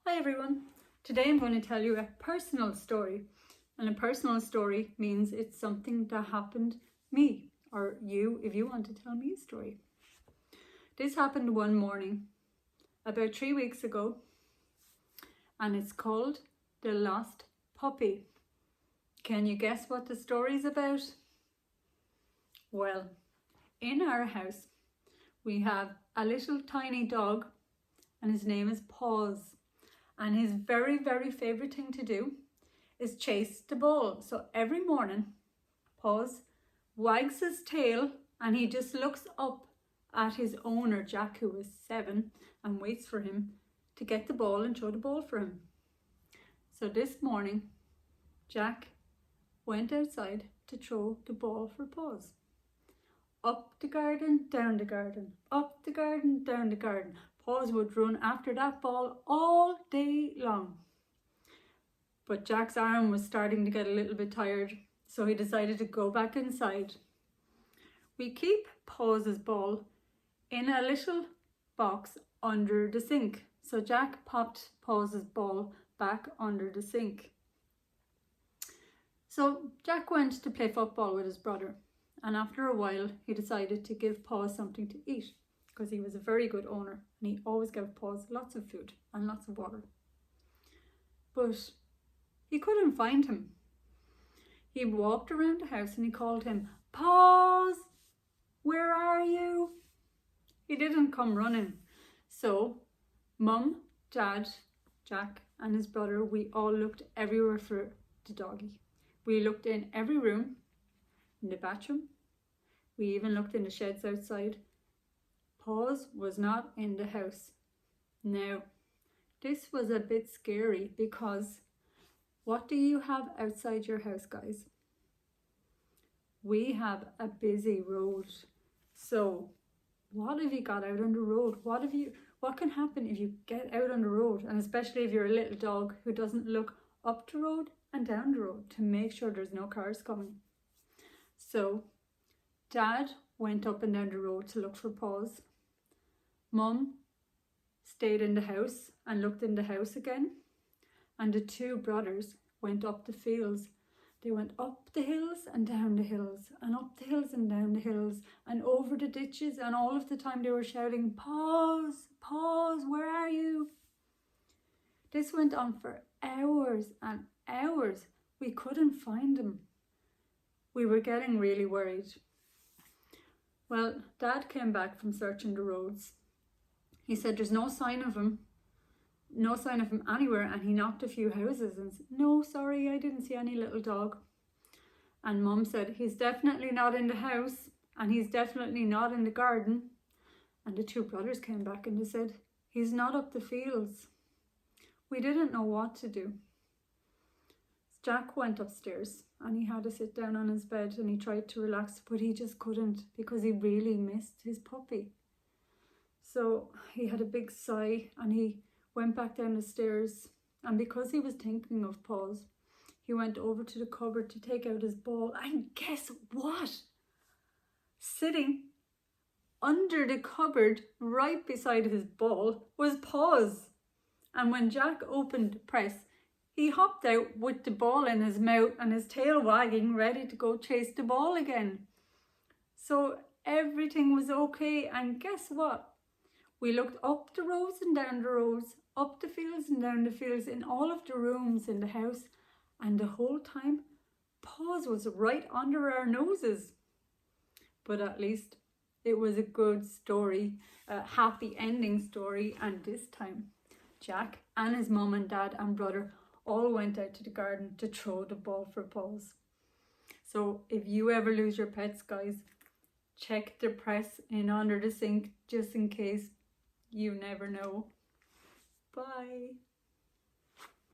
Hi everyone. Today I'm going to tell you a personal story. And a personal story means it's something that happened me or you if you want to tell me a story. This happened one morning about 3 weeks ago and it's called The Lost Puppy. Can you guess what the story's about? Well, in our house we have a little tiny dog and his name is Paws. And his very favourite thing to do is chase the ball. So every morning, Paws wags his tail and he just looks up at his owner, Jack, who is 7, and waits for him to get the ball and throw the ball for him. So this morning, Jack went outside to throw the ball for Paws. Up the garden, down the garden, up the garden, down the garden. Paws would run after that ball all day long. But Jack's arm was starting to get a little bit tired, so he decided to go back inside. We keep Paws's ball in a little box under the sink. So Jack popped Paws's ball back under the sink. So Jack went to play football with his brother, and after a while he decided to give Paws something to eat, because he was a very good owner and he always gave Paws lots of food and lots of water. But he couldn't find him. He walked around the house and he called him, "Paws, where are you?" He didn't come running. So Mum, Dad, Jack and his brother, we all looked everywhere for the doggy. We looked in every room, in the bathroom. We even looked in the sheds outside. Paws was not in the house. Now, this was a bit scary because what do you have outside your house, guys? We have a busy road. So what if you got out on the road? What can happen if you get out on the road? And especially if you're a little dog who doesn't look up the road and down the road to make sure there's no cars coming. So Dad went up and down the road to look for Paws. Mum stayed in the house and looked in the house again. And the 2 brothers went up the fields. They went up the hills and down the hills and up the hills and down the hills and over the ditches, and all of the time they were shouting, "Paws, Paws, where are you?" This went on for hours and hours. We couldn't find him. We were getting really worried. Well, Dad came back from searching the roads. He said there's no sign of him anywhere, and he knocked a few houses and said, "No, sorry, I didn't see any little dog." And Mum said, "He's definitely not in the house and he's definitely not in the garden." And the 2 brothers came back and they said, "He's not up the fields." We didn't know what to do. Jack went upstairs and he had to sit down on his bed and he tried to relax, but he just couldn't because he really missed his puppy. So he had a big sigh and he went back down the stairs, and because he was thinking of Paws, he went over to the cupboard to take out his ball, and guess what? Sitting under the cupboard right beside his ball was Paws. And when Jack opened the press, he hopped out with the ball in his mouth and his tail wagging, ready to go chase the ball again. So everything was okay, and guess what? We looked up the roads and down the roads, up the fields and down the fields, in all of the rooms in the house, and the whole time Paws was right under our noses. But at least it was a good story, a happy ending story, and this time Jack and his mum and dad and brother all went out to the garden to throw the ball for Paws. So if you ever lose your pets, guys, check the press in under the sink just in case. You never know. Bye.